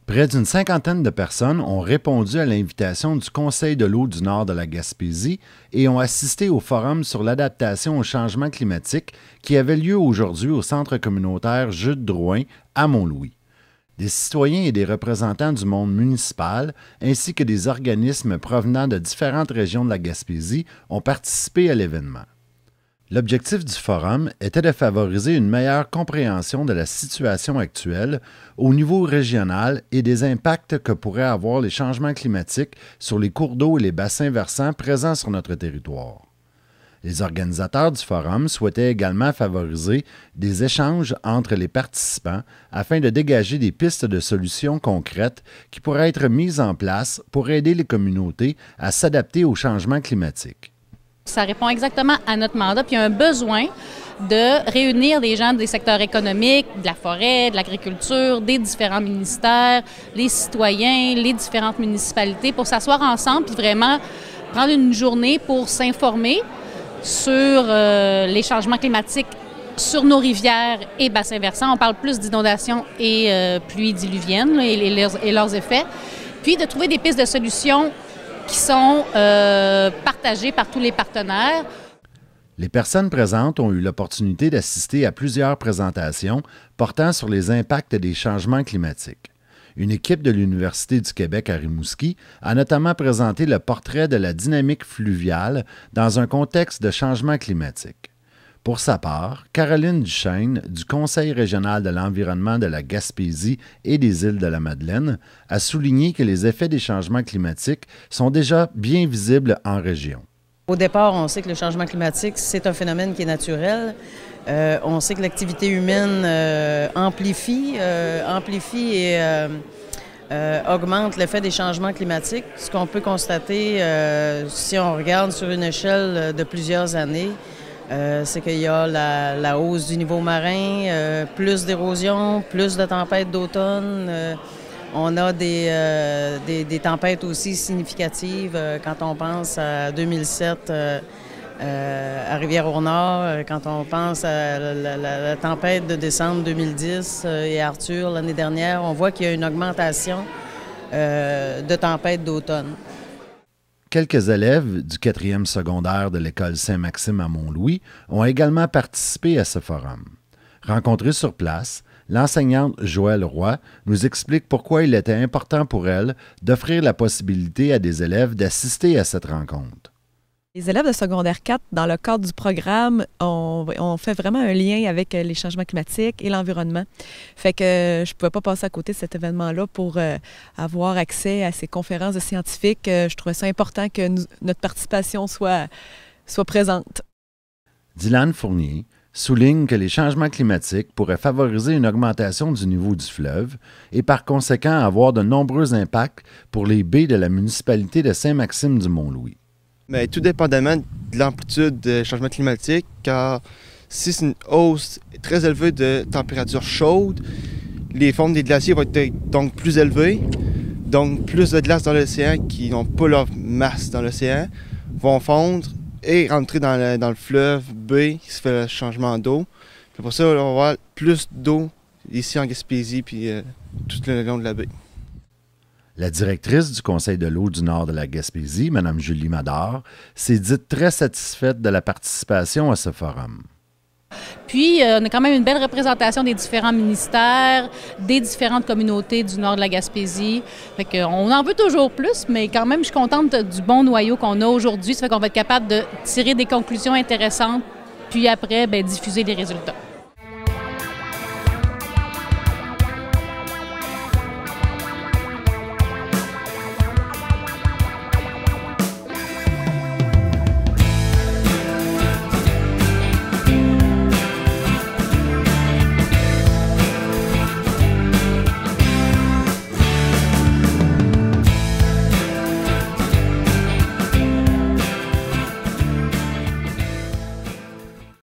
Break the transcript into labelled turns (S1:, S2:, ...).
S1: Près d'une cinquantaine de personnes ont répondu à l'invitation du Conseil de l'eau du Nord de la Gaspésie et ont assisté au forum sur l'adaptation au changement climatique qui avait lieu aujourd'hui au centre communautaire Jules Drouin à Mont-Louis. Des citoyens et des représentants du monde municipal, ainsi que des organismes provenant de différentes régions de la Gaspésie, ont participé à l'événement. L'objectif du forum était de favoriser une meilleure compréhension de la situation actuelle au niveau régional et des impacts que pourraient avoir les changements climatiques sur les cours d'eau et les bassins versants présents sur notre territoire. Les organisateurs du forum souhaitaient également favoriser des échanges entre les participants afin de dégager des pistes de solutions concrètes qui pourraient être mises en place pour aider les communautés à s'adapter aux changements climatiques.
S2: Ça répond exactement à notre mandat, puis il y a un besoin de réunir des gens des secteurs économiques, de la forêt, de l'agriculture, des différents ministères, les citoyens, les différentes municipalités pour s'asseoir ensemble puis vraiment prendre une journée pour s'informer sur les changements climatiques sur nos rivières et bassins versants. On parle plus d'inondations et pluies diluviennes et leurs effets, puis de trouver des pistes de solutions qui sont partagées par tous les partenaires.
S1: Les personnes présentes ont eu l'opportunité d'assister à plusieurs présentations portant sur les impacts des changements climatiques. Une équipe de l'Université du Québec à Rimouski a notamment présenté le portrait de la dynamique fluviale dans un contexte de changement climatique. Pour sa part, Caroline Duchesne, du Conseil régional de l'environnement de la Gaspésie et des îles de la Madeleine, a souligné que les effets des changements climatiques sont déjà bien visibles en région.
S3: Au départ, on sait que le changement climatique, c'est un phénomène qui est naturel. On sait que l'activité humaine amplifie et augmente l'effet des changements climatiques. Ce qu'on peut constater, si on regarde sur une échelle de plusieurs années, c'est qu'il y a la hausse du niveau marin, plus d'érosion, plus de tempêtes d'automne. On a des tempêtes aussi significatives quand on pense à 2007 à Rivière-au-Nord, quand on pense à la tempête de décembre 2010 et Arthur l'année dernière. On voit qu'il y a une augmentation de tempêtes d'automne.
S1: Quelques élèves du 4e secondaire de l'école Saint-Maxime à Mont-Louis ont également participé à ce forum. Rencontrée sur place, l'enseignante Joëlle Roy nous explique pourquoi il était important pour elle d'offrir la possibilité à des élèves d'assister à cette rencontre.
S4: Les élèves de secondaire 4, dans le cadre du programme, on fait vraiment un lien avec les changements climatiques et l'environnement. Fait que je ne pouvais pas passer à côté de cet événement-là pour avoir accès à ces conférences de scientifiques. Je trouvais ça important que notre participation soit présente.
S1: Dylan Fournier souligne que les changements climatiques pourraient favoriser une augmentation du niveau du fleuve et par conséquent avoir de nombreux impacts pour les baies de la municipalité de Saint-Maxime du Mont-Louis.
S5: Mais tout dépendamment de l'amplitude des changements climatiques, car si c'est une hausse très élevée de température chaude, les fonds des glaciers vont être donc plus élevés, donc plus de glace dans l'océan qui n'ont pas leur masse dans l'océan vont fondre et rentrer dans le fleuve baie qui se fait le changement d'eau. Pour ça, on va avoir plus d'eau ici en Gaspésie puis tout le long de la baie.
S1: La directrice du Conseil de l'eau du Nord de la Gaspésie, Mme Julie Mador, s'est dite très satisfaite de la participation à ce forum.
S2: Puis, on a quand même une belle représentation des différents ministères, des différentes communautés du nord de la Gaspésie. Fait qu'on en veut toujours plus, mais quand même, je suis contente du bon noyau qu'on a aujourd'hui. Ça fait qu'on va être capable de tirer des conclusions intéressantes, puis après, diffuser les résultats.